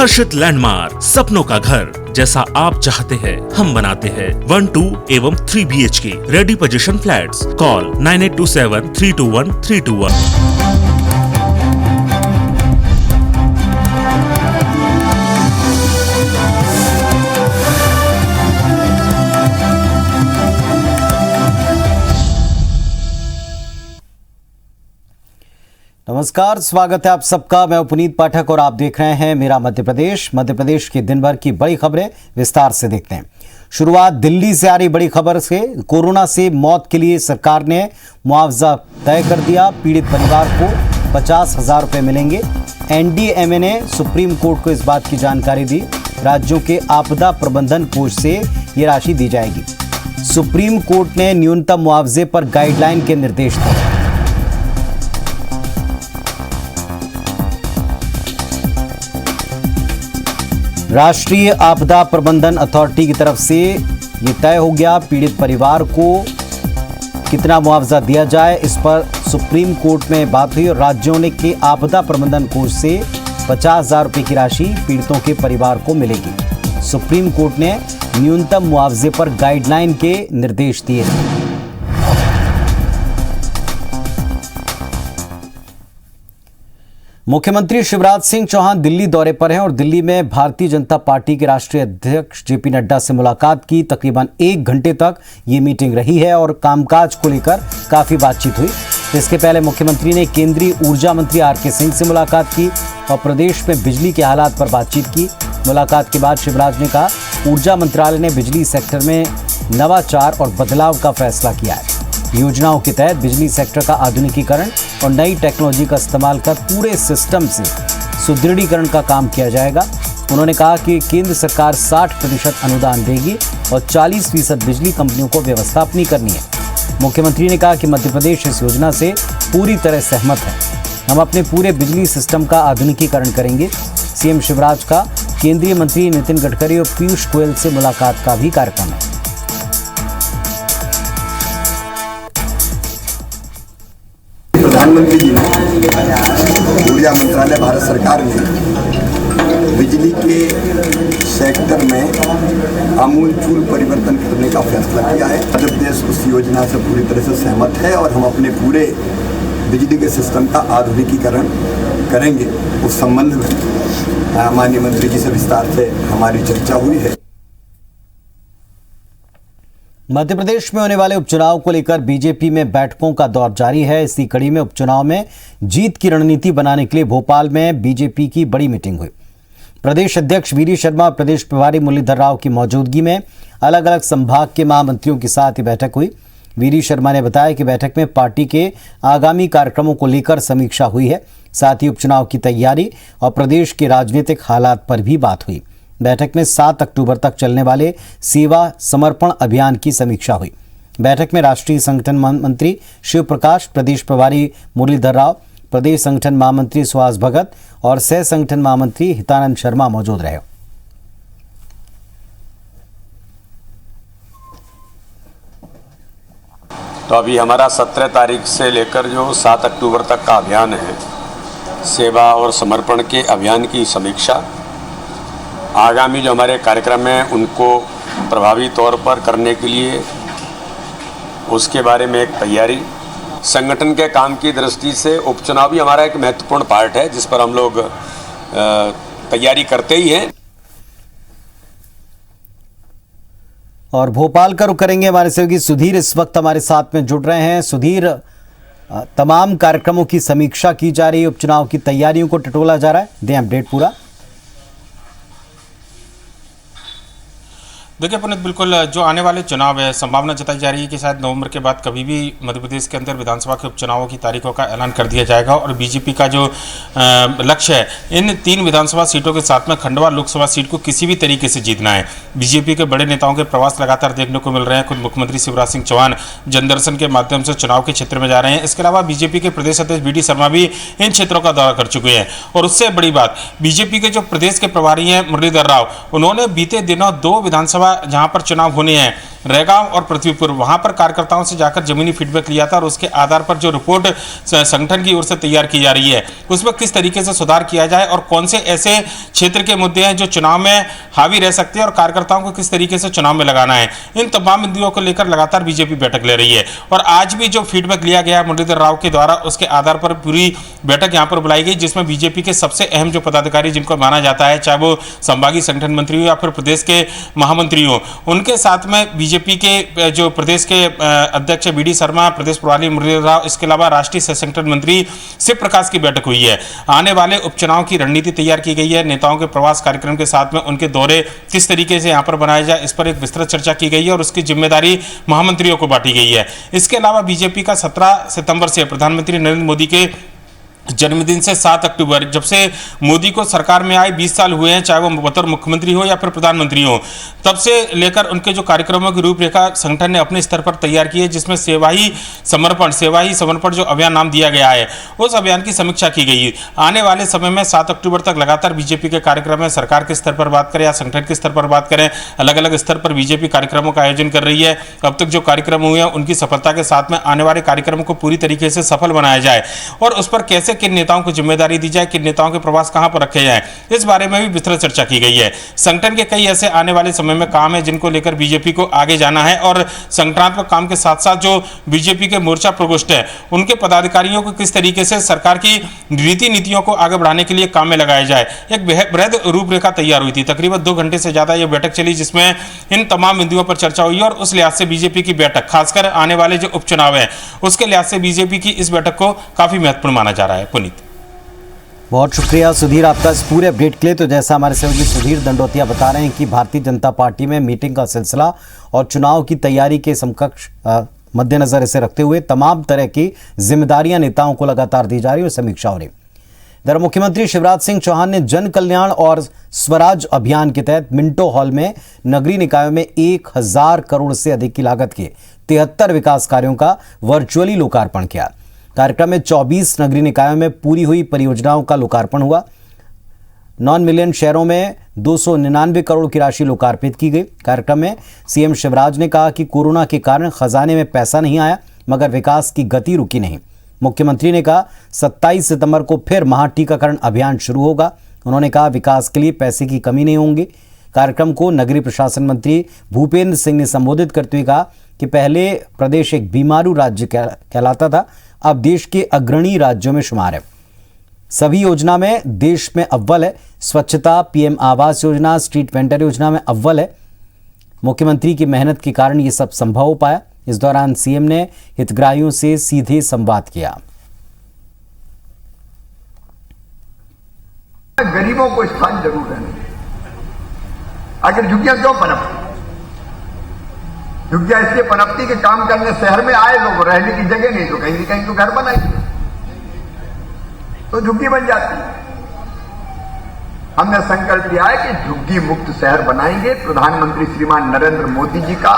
हर्षित landmark, सपनों का घर जैसा आप चाहते हैं हम बनाते हैं। 1, 2 एवं 3 BHK ready position flats. Call 9827321321। नमस्कार, स्वागत है आप सबका। मैं पुनीत पाठक और आप देख रहे हैं मेरा मध्य प्रदेश। मध्य प्रदेश की दिन भर की बड़ी खबरें विस्तार से देखते हैं। शुरुआत दिल्ली से आ रही बड़ी खबर से। कोरोना से मौत के लिए सरकार ने मुआवजा तय कर दिया। पीड़ित परिवार को 50,000 रुपये मिलेंगे। NDMA ने सुप्रीम कोर्ट को इस बात की जानकारी दी। राज्यों के आपदा प्रबंधन कोष से ये राशि दी जाएगी। सुप्रीम कोर्ट ने न्यूनतम मुआवजे पर गाइडलाइन के निर्देश दिए। राष्ट्रीय आपदा प्रबंधन अथॉरिटी की तरफ से ये तय हो गया पीड़ित परिवार को कितना मुआवजा दिया जाए। इस पर सुप्रीम कोर्ट में बात हुई और राज्यों ने के आपदा प्रबंधन कोष से 50,000 रुपये की राशि पीड़ितों के परिवार को मिलेगी। सुप्रीम कोर्ट ने न्यूनतम मुआवजे पर गाइडलाइन के निर्देश दिए हैं। मुख्यमंत्री शिवराज सिंह चौहान दिल्ली दौरे पर हैं और दिल्ली में भारतीय जनता पार्टी के राष्ट्रीय अध्यक्ष JP नड्डा से मुलाकात की। तकरीबन 1 घंटे तक ये मीटिंग रही है और कामकाज को लेकर काफी बातचीत हुई। इसके पहले मुख्यमंत्री ने केंद्रीय ऊर्जा मंत्री RK सिंह से मुलाकात की और प्रदेश में बिजली के हालात पर बातचीत की। मुलाकात के बाद शिवराज ने कहा, ऊर्जा मंत्रालय ने बिजली सेक्टर में नवाचार और बदलाव का फैसला किया है। योजनाओं के तहत बिजली सेक्टर का आधुनिकीकरण और नई टेक्नोलॉजी का इस्तेमाल कर पूरे सिस्टम से सुदृढ़ीकरण का काम किया जाएगा। उन्होंने कहा कि केंद्र सरकार 60% अनुदान देगी और 40% बिजली कंपनियों को व्यवस्था अपनी करनी है। मुख्यमंत्री ने कहा कि मध्य प्रदेश इस योजना से पूरी तरह सहमत है। हम अपने पूरे बिजली सिस्टम का आधुनिकीकरण करेंगे। CM शिवराज का केंद्रीय मंत्री नितिन गडकरी और पीयूष गोयल से मुलाकात का भी कार्यक्रम है। प्रधानमंत्री जी ने, ऊर्जा मंत्रालय भारत सरकार ने बिजली के सेक्टर में आमूलचूल परिवर्तन करने का फैसला किया है। मध्य प्रदेश उस योजना से पूरी तरह से सहमत है और हम अपने पूरे बिजली के सिस्टम का आधुनिकीकरण करेंगे। उस संबंध में माननीय मंत्री जी से विस्तार से हमारी चर्चा हुई है। मध्य प्रदेश में होने वाले उपचुनाव को लेकर बीजेपी में बैठकों का दौर जारी है। इसी कड़ी में उपचुनाव में जीत की रणनीति बनाने के लिए भोपाल में बीजेपी की बड़ी मीटिंग हुई। प्रदेश अध्यक्ष वीरी शर्मा और प्रदेश प्रभारी मुरलीधर राव की मौजूदगी में अलग अलग संभाग के महामंत्रियों के साथ ये बैठक हुई। वीरी शर्मा ने बताया कि बैठक में पार्टी के आगामी कार्यक्रमों को लेकर समीक्षा हुई है। साथ ही उपचुनाव की तैयारी और प्रदेश के राजनीतिक हालात पर भी बात हुई। बैठक में 7 अक्टूबर तक चलने वाले सेवा समर्पण अभियान की समीक्षा हुई। बैठक में राष्ट्रीय संगठन मंत्री शिव प्रकाश, प्रदेश प्रभारी मुरलीधर राव, प्रदेश संगठन महामंत्री सुहास भगत और सह संगठन महामंत्री हितानंद शर्मा मौजूद रहे। तो अभी हमारा 17 तारीख से लेकर जो 7 अक्टूबर तक का अभियान है, सेवा और समर्पण के अभियान की समीक्षा, आगामी जो हमारे कार्यक्रम हैं उनको प्रभावी तौर पर करने के लिए उसके बारे में एक तैयारी, संगठन के काम की दृष्टि से उपचुनाव भी हमारा एक महत्वपूर्ण पार्ट है जिस पर हम लोग तैयारी करते ही हैं। और भोपाल का रुख करेंगे, हमारे सहयोगी सुधीर इस वक्त हमारे साथ में जुड़ रहे हैं। सुधीर, तमाम कार्यक्रमों की समीक्षा की जा रही है, उपचुनाव की तैयारियों को टटोला जा रहा है, दें अपडेट पूरा। देखिए पुनीत, बिल्कुल जो आने वाले चुनाव है, संभावना जताई जा रही है कि शायद नवंबर के बाद कभी भी मध्य प्रदेश के अंदर विधानसभा के उपचुनावों की तारीखों का ऐलान कर दिया जाएगा। और बीजेपी का जो लक्ष्य है, इन 3 विधानसभा सीटों के साथ में खंडवा लोकसभा सीट को किसी भी तरीके से जीतना है। बीजेपी के बड़े नेताओं के प्रवास लगातार देखने को मिल रहे हैं। खुद मुख्यमंत्री शिवराज सिंह चौहान जनदर्शन के माध्यम से चुनाव के क्षेत्र में जा रहे हैं। इसके अलावा बीजेपी के प्रदेश अध्यक्ष BD शर्मा भी इन क्षेत्रों का दौरा कर चुके हैं। और उससे बड़ी बात, बीजेपी के जो प्रदेश के प्रभारी हैं मुरलीधर राव, उन्होंने बीते दिनों 2 विधानसभा जहां पर चुनाव होने हैं, रैगांव और पृथ्वीपुर, वहां पर कार्यकर्ताओं से जाकर जमीनी फीडबैक लिया था और उसके आधार पर जो रिपोर्ट संगठन की ओर से तैयार की जा रही है उसमें किस तरीके से सुधार किया जाए और कौन से ऐसे क्षेत्र के मुद्दे हैं जो चुनाव में हावी रह सकते हैं और कार्यकर्ताओं को किस तरीके से चुनाव में लगाना है, इन तमाम बिंदुओं को लेकर लगातार बीजेपी बैठक ले रही है। और आज भी जो फीडबैक लिया गया मुरलीधर राव के द्वारा उसके आधार पर पूरी बैठक यहां पर बुलाई गई, जिसमें बीजेपी के सबसे अहम जो पदाधिकारी जिनको माना जाता है, चाहे वो संभागीय संगठन मंत्री हो या फिर प्रदेश के महामंत्री हो, उनके साथ में बीजेपी के जो प्रदेश के अध्यक्ष बीडी शर्मा, प्रदेश प्रभारी मुरलीधर राव, इसके अलावा राष्ट्रीय सह संगठन मंत्री शिव प्रकाश की बैठक हुई है। आने वाले उपचुनाव की रणनीति तैयार की गई है। नेताओं के प्रवास कार्यक्रम के साथ में उनके दौरे किस तरीके से यहां पर बनाया जाए, इस पर एक विस्तृत चर्चा की गई है और उसकी जिम्मेदारी महामंत्रियों को बांटी गई है। इसके अलावा बीजेपी का 17 सितंबर से प्रधानमंत्री नरेंद्र मोदी के जन्मदिन से 7 अक्टूबर, जब से मोदी को सरकार में आए 20 साल हुए हैं, चाहे वो बतौर मुख्यमंत्री हो या फिर प्रधानमंत्री हो, तब से लेकर उनके जो कार्यक्रमों की रूपरेखा संगठन ने अपने स्तर पर तैयार की है, जिसमें सेवा ही समर्पण जो अभियान नाम दिया गया है, उस अभियान की समीक्षा की गई। आने वाले समय में 7 अक्टूबर तक लगातार बीजेपी के कार्यक्रम है। सरकार के स्तर पर बात करें या संगठन के स्तर पर बात करें, अलग अलग स्तर पर बीजेपी कार्यक्रमों का आयोजन कर रही है। अब तक जो कार्यक्रम हुए हैं उनकी सफलता के साथ में आने वाले कार्यक्रमों को पूरी तरीके से सफल बनाया जाए और उस पर कैसे किन नेताओं को जिम्मेदारी दी जाए, किन नेताओं के प्रवास कहां पर रखे जाएं, इस बारे में भी विस्तृत चर्चा की गई है। संगठन के कई ऐसे आने वाले समय में काम है जिनको लेकर बीजेपी को आगे जाना है और संगठनात्मक काम के साथ साथ जो बीजेपी के मोर्चा प्रकोष्ठ है उनके पदाधिकारियों को किस तरीके से सरकार की रीति नीतियों को आगे बढ़ाने के लिए काम में लगाया जाए, एक बृहद रूपरेखा तैयार हुई थी। तकरीबन 2 घंटे से ज्यादा यह बैठक चली, जिसमें इन तमाम बिंदुओं पर चर्चा हुई और उस लिहाज से बीजेपी की बैठक, खासकर आने वाले जो उपचुनाव है उसके लिहाज से बीजेपी की इस बैठक को काफी महत्वपूर्ण माना जा रहा है। पुनीत, बहुत शुक्रिया सुधीर आपका इस पूरे अपडेट के लिए। तो जैसा हमारे सहयोगी सुधीर दंडोतिया बता रहे हैं कि भारतीय जनता पार्टी में मीटिंग का सिलसिला और चुनाव की तैयारी के समकक्ष मद्देनजर इसे रखते हुए तमाम तरह की जिम्मेदारियां नेताओं को लगातार दी जा रही और समीक्षा हो रही। इधर मुख्यमंत्री शिवराज सिंह चौहान ने जन कल्याण और स्वराज अभियान के तहत मिंटो हॉल में नगरीय निकायों में 1000 करोड़ से अधिक की लागत के 73 विकास कार्यों का वर्चुअली लोकार्पण किया। कार्यक्रम में 24 नगरीय निकायों में पूरी हुई परियोजनाओं का लोकार्पण हुआ। नॉन मिलियन शहरों में 299 करोड़ की राशि लोकार्पित की गई। कार्यक्रम में सीएम शिवराज ने कहा कि कोरोना के कारण खजाने में पैसा नहीं आया, मगर विकास की गति रुकी नहीं। मुख्यमंत्री ने कहा 27 सितंबर को फिर महाटीकाकरण अभियान शुरू होगा। उन्होंने कहा विकास के लिए पैसे की कमी नहीं होगी। कार्यक्रम को नगरीय प्रशासन मंत्री भूपेंद्र सिंह ने संबोधित करते हुए कहा कि पहले प्रदेश एक बीमारू राज्य कहलाता था, अब देश के अग्रणी राज्यों में शुमार है। सभी योजना में देश में अव्वल है। स्वच्छता, PM Awas Yojana, street vendor योजना में अव्वल है। मुख्यमंत्री की मेहनत के कारण ये सब संभव हो पाया। इस दौरान सीएम ने हितग्राहियों से सीधे संवाद किया। गरीबों को स्थान जरूर है। आखिर झुग्गियां क्यों पनपती? झुग्गियां इसलिए पनपती कि काम करने शहर में आए लोग, रहने की जगह नहीं तो कहीं न कहीं तो घर बनाएंगे, तो झुग्गी बन जाती है। हमने संकल्प लिया है कि झुग्गी मुक्त शहर बनाएंगे। प्रधानमंत्री श्रीमान नरेंद्र मोदी जी का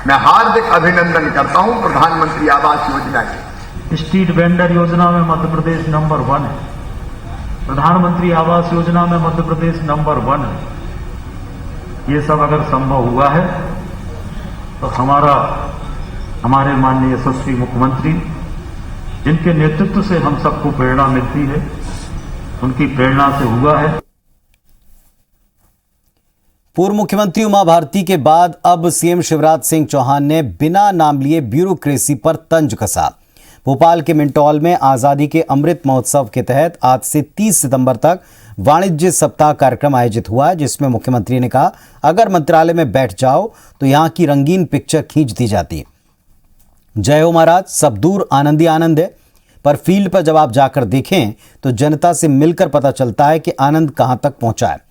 मैं हार्दिक अभिनंदन करता हूं। प्रधानमंत्री आवास योजना की स्ट्रीट वेंडर योजना में मध्य प्रदेश नंबर 1 है। प्रधानमंत्री आवास योजना में मध्य प्रदेश नंबर 1 है। ये सब अगर संभव हुआ है तो हमारे माननीय यशस्वी मुख्यमंत्री, जिनके नेतृत्व से हम सबको प्रेरणा मिलती है, उनकी प्रेरणा से हुआ है। पूर्व मुख्यमंत्री उमा भारती के बाद अब सीएम शिवराज सिंह चौहान ने बिना नाम लिए ब्यूरोक्रेसी पर तंज कसा। भोपाल के मिंटो हॉल में आजादी के अमृत महोत्सव के तहत आज से 30 सितंबर तक वाणिज्य सप्ताह कार्यक्रम आयोजित हुआ है, जिसमें मुख्यमंत्री ने कहा अगर मंत्रालय में बैठ जाओ तो यहां की रंगीन पिक्चर खींच दी जाती। जय हो महाराज, सब दूर आनंद ही आनंद है, पर फील्ड पर जब आप जाकर देखें तो जनता से मिलकर पता चलता है कि आनंद कहां तक पहुंचा है।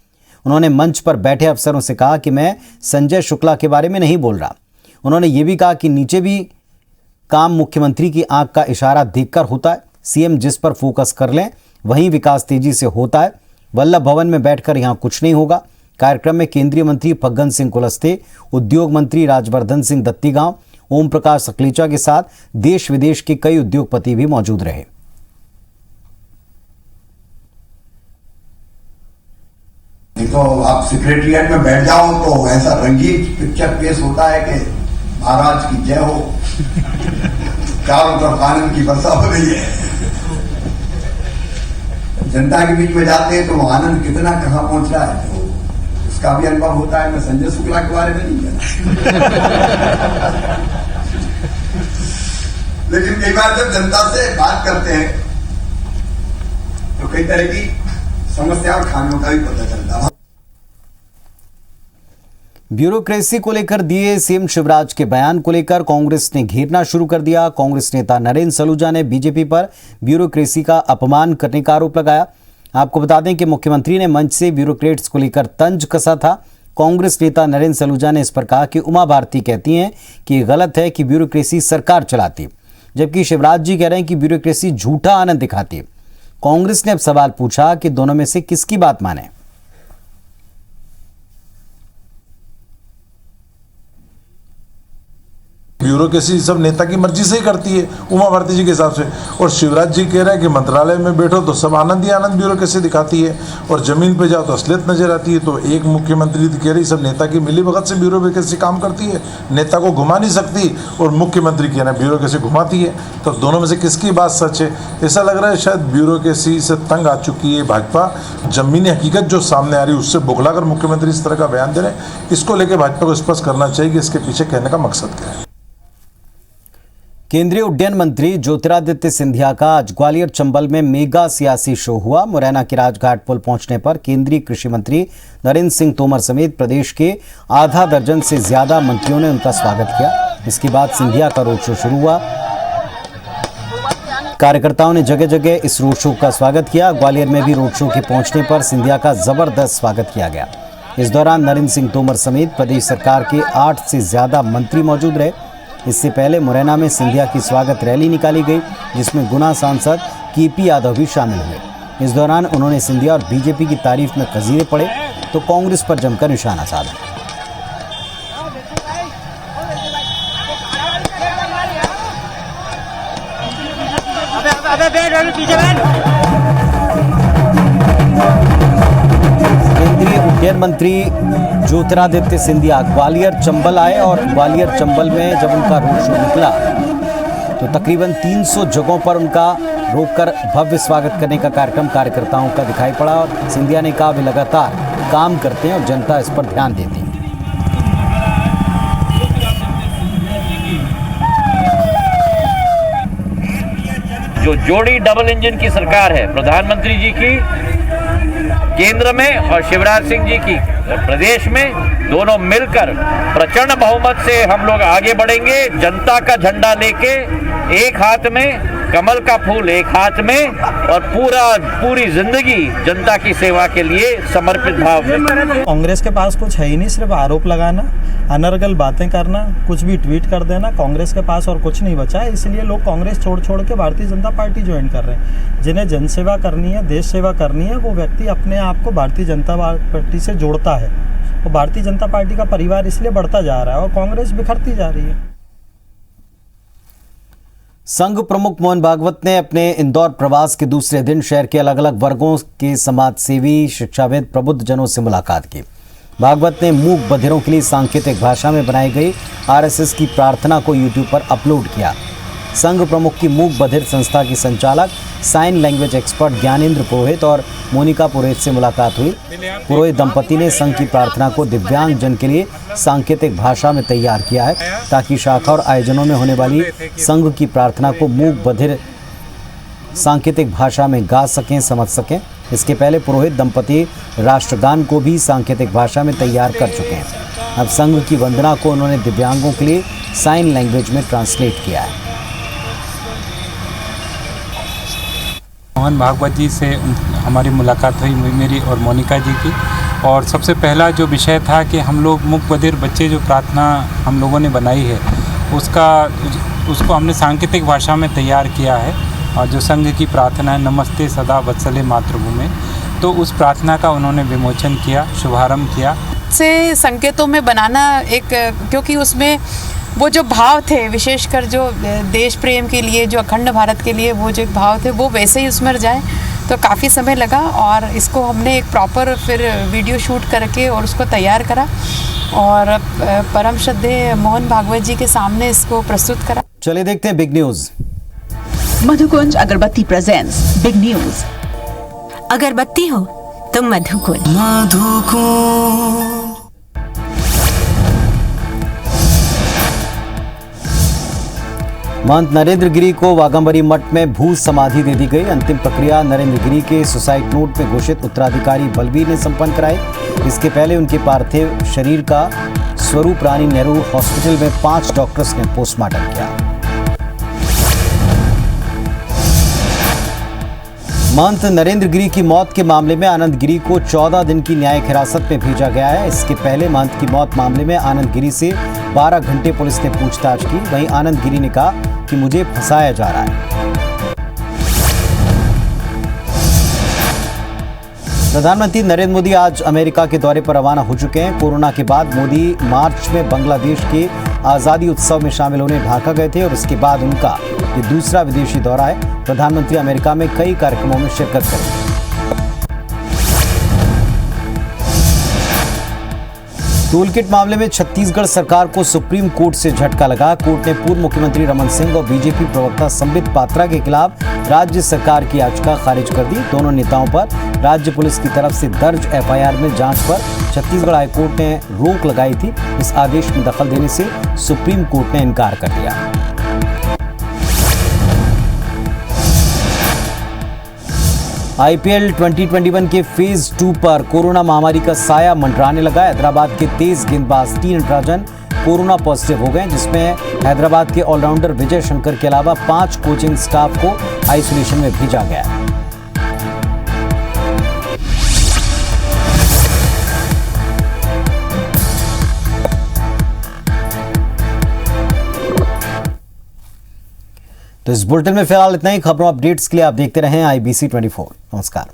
उन्होंने मंच पर बैठे अफसरों से कहा कि मैं संजय शुक्ला के बारे में नहीं बोल रहा। उन्होंने ये भी कहा कि नीचे भी काम मुख्यमंत्री की आंख का इशारा देखकर होता है। सीएम जिस पर फोकस कर लें वहीं विकास तेजी से होता है। वल्लभ भवन में बैठकर यहां कुछ नहीं होगा। कार्यक्रम में केंद्रीय मंत्री फग्गन सिंह कुलस्ते, उद्योग मंत्री राजवर्धन सिंह दत्तीगांव, ओम प्रकाश सकलेचा के साथ देश विदेश के कई उद्योगपति भी मौजूद रहे। तो आप सेक्रेटरिएट में बैठ जाओ तो ऐसा रंगीन पिक्चर पेश होता है कि महाराज की जय हो। चारों तरफ आनंद की वर्षा हो रही है। जनता के बीच में जाते हैं तो वो आनंद कितना कहाँ पहुंच रहा है तो उसका भी अनुभव होता है। मैं संजय शुक्ला के बारे में नहीं कहता लेकिन कई बार जब जनता से बात करते हैं तो कई तरह की समस्या और खामियों का भी पता चलता है। ब्यूरोक्रेसी को लेकर दिए सीएम शिवराज के बयान को लेकर कांग्रेस ने घेरना शुरू कर दिया। कांग्रेस नेता नरेंद्र सलूजा ने बीजेपी पर ब्यूरोक्रेसी का अपमान करने का आरोप लगाया। आपको बता दें कि मुख्यमंत्री ने मंच से ब्यूरोक्रेट्स को लेकर तंज कसा था। कांग्रेस नेता नरेंद्र सलूजा ने इस पर कहा कि उमा भारती कहती हैं कि गलत है कि ब्यूरोक्रेसी सरकार चलाती, जबकि शिवराज जी कह रहे हैं कि ब्यूरोक्रेसी झूठा आनंद दिखाती है। कांग्रेस ने अब सवाल पूछा कि दोनों में से किसकी बात माने। ब्यूरोक्रेसी सब नेता की मर्जी से ही करती है उमा भारती जी के हिसाब से। और शिवराज जी कह रहे हैं कि मंत्रालय में बैठो तो सब आनंद ही आनंद ब्यूरोक्रेसी दिखाती है और जमीन पे जाओ तो असलियत नजर आती है। तो एक मुख्यमंत्री कह रही सब नेता की मिलीभगत से ब्यूरोक्रेसी काम करती है, नेता को घुमा नहीं सकती, और मुख्यमंत्री कह रहे हैं ब्यूरोक्रेसी घुमाती है। तो दोनों में से किसकी बात सच है? ऐसा लग रहा है शायद ब्यूरोक्रेसी से तंग आ चुकी है भाजपा। जमीनी हकीकत जो सामने आ रही है उससे बुखलाकर मुख्यमंत्री इस तरह का बयान दे रहे हैं। इसको लेकर भाजपा को स्पष्ट करना चाहिए कि इसके पीछे कहने का मकसद क्या है। केंद्रीय उड्डयन मंत्री ज्योतिरादित्य सिंधिया का आज ग्वालियर चंबल में मेगा सियासी शो हुआ। मुरैना के राजघाट पुल पहुंचने पर केंद्रीय कृषि मंत्री नरेंद्र सिंह तोमर समेत प्रदेश के आधा दर्जन से ज्यादा मंत्रियों ने उनका स्वागत किया। इसके बाद सिंधिया का रोड शो शुरू हुआ। कार्यकर्ताओं ने जगह जगह इस रोड शो का स्वागत किया। ग्वालियर में भी रोड शो के पहुंचने पर सिंधिया का जबरदस्त स्वागत किया गया। इस दौरान नरेंद्र सिंह तोमर समेत प्रदेश सरकार के 8 से ज्यादा मंत्री मौजूद रहे। इससे पहले मुरैना में सिंधिया की स्वागत रैली निकाली गई, जिसमें गुना सांसद केपी यादव भी शामिल हुए। इस दौरान उन्होंने सिंधिया और बीजेपी की तारीफ में खजीरे पड़े तो कांग्रेस पर जमकर निशाना साधा। केंद्रीय उड्डयन मंत्री ज्योतिरादित्य सिंधिया ग्वालियर चंबल आए और ग्वालियर चंबल में जब उनका रोड शो निकला तो तकरीबन 300 जगहों पर उनका रोककर भव्य स्वागत करने का कार्यक्रम कार्यकर्ताओं का दिखाई पड़ा। और सिंधिया ने कहा वे लगातार काम करते हैं और जनता इस पर ध्यान देती है। जो जोड़ी डबल इंजन की सरकार है प्रधानमंत्री जी की केंद्र में और शिवराज सिंह जी की प्रदेश में, दोनों मिलकर प्रचंड बहुमत से हम लोग आगे बढ़ेंगे। जनता का झंडा लेके, एक हाथ में कमल का फूल, एक हाथ में, और पूरी जिंदगी जनता की सेवा के लिए समर्पित भाव में। कांग्रेस के पास कुछ है ही नहीं, सिर्फ आरोप लगाना, अनर्गल बातें करना, कुछ भी ट्वीट कर देना। कांग्रेस के पास और कुछ नहीं बचा है, इसलिए लोग कांग्रेस छोड़ के भारतीय जनता पार्टी ज्वाइन कर रहे हैं। जिन्हें जनसेवा करनी है, देश सेवा करनी है, वो व्यक्ति अपने आप को भारतीय जनता पार्टी से जोड़ता है। और भारतीय जनता पार्टी का परिवार इसलिए बढ़ता जा रहा है और कांग्रेस बिखरती जा रही है। संघ प्रमुख मोहन भागवत ने अपने इंदौर प्रवास के दूसरे दिन शहर के अलग अलग वर्गों के समाज सेवी, शिक्षाविद, प्रबुद्ध जनों से मुलाकात की। भागवत ने मूक बधिरों के लिए सांकेतिक भाषा में बनाई गई आरएसएस की प्रार्थना को यूट्यूब पर अपलोड किया। संघ प्रमुख की मूक बधिर संस्था के संचालक, साइन लैंग्वेज एक्सपर्ट ज्ञानेंद्र पुरोहित और मोनिका पुरोहित से मुलाकात हुई। पुरोहित दंपति ने संघ की प्रार्थना को दिव्यांग जन के लिए सांकेतिक भाषा में तैयार किया है, ताकि शाखा और आयोजनों में होने वाली संघ की प्रार्थना को मूक बधिर सांकेतिक भाषा में गा सकें, समझ सकें। इसके पहले पुरोहित दंपति राष्ट्रगान को भी सांकेतिक भाषा में तैयार कर चुके हैं। अब संघ की वंदना को उन्होंने दिव्यांगों के लिए साइन लैंग्वेज में ट्रांसलेट किया है। मोहन भागवत जी से हमारी मुलाकात हुई, मेरी और मोनिका जी की। और सबसे पहला जो विषय था कि हम लोग मूक बधिर बच्चे जो प्रार्थना हम लोगों ने बनाई है उसको हमने सांकेतिक भाषा में तैयार किया है। और जो संघ की प्रार्थना है, नमस्ते सदा वत्सले मातृभूमि, तो उस प्रार्थना का उन्होंने विमोचन किया, शुभारंभ किया। से संकेतों में बनाना एक, क्योंकि उसमें वो जो भाव थे, विशेषकर जो देश प्रेम के लिए, जो अखंड भारत के लिए वो जो भाव थे, वो वैसे ही उसमें जाए, तो काफ़ी समय लगा। और इसको हमने एक प्रॉपर फिर वीडियो शूट करके और उसको तैयार करा और परम श्रद्धेय मोहन भागवत जी के सामने इसको प्रस्तुत करा। चलिए देखते हैं बिग न्यूज। मधुकुंज अगरबत्ती प्रेजेंट्स बिग न्यूज। अगरबत्ती हो तो मधुकुंज। महंत नरेंद्र गिरी को वाघंबरी मठ में भू समाधि दे दी गई। अंतिम प्रक्रिया नरेंद्र गिरी के सुसाइड नोट में घोषित उत्तराधिकारी बलबीर ने संपन्न कराई। इसके पहले उनके पार्थिव शरीर का स्वरूप रानी नेहरू हॉस्पिटल में 5 डॉक्टर्स ने पोस्टमार्टम किया। महंत नरेंद्र गिरी की मौत के मामले में आनंद गिरी को 14 दिन की न्यायिक हिरासत में भेजा गया है। इसके पहले महंत की मौत मामले में आनंद गिरी से 12 घंटे पुलिस ने पूछताछ की। वहीं आनंद गिरी ने कहा कि मुझे फंसाया जा रहा है। प्रधानमंत्री नरेंद्र मोदी आज अमेरिका के दौरे पर रवाना हो चुके हैं। कोरोना के बाद मोदी मार्च में बांग्लादेश के आज़ादी उत्सव में शामिल होने ढाका गए थे और इसके बाद उनका ये दूसरा विदेशी दौरा है। प्रधानमंत्री अमेरिका में कई कार्यक्रमों में शिरकत करेंगे। टूलकिट मामले में छत्तीसगढ़ सरकार को सुप्रीम कोर्ट से झटका लगा। कोर्ट ने पूर्व मुख्यमंत्री रमन सिंह और बीजेपी प्रवक्ता संबित पात्रा के खिलाफ राज्य सरकार की याचिका खारिज कर दी। दोनों नेताओं पर राज्य पुलिस की तरफ से दर्ज एफआईआर में जांच पर छत्तीसगढ़ हाईकोर्ट ने रोक लगाई थी। इस आदेश में दखल देने से सुप्रीम कोर्ट ने इनकार कर दिया। आईपीएल 2021 के फेज 2 पर कोरोना महामारी का साया मंडराने लगा। हैदराबाद के तेज गेंदबाज टी नटराजन कोरोना पॉजिटिव हो गए, जिसमें हैदराबाद के ऑलराउंडर विजय शंकर के अलावा 5 कोचिंग स्टाफ को आइसोलेशन में भेजा गया। तो इस बुलेटिन में फिलहाल इतना ही। खबरों अपडेट्स के लिए आप देखते रहें IBC 24। नमस्कार।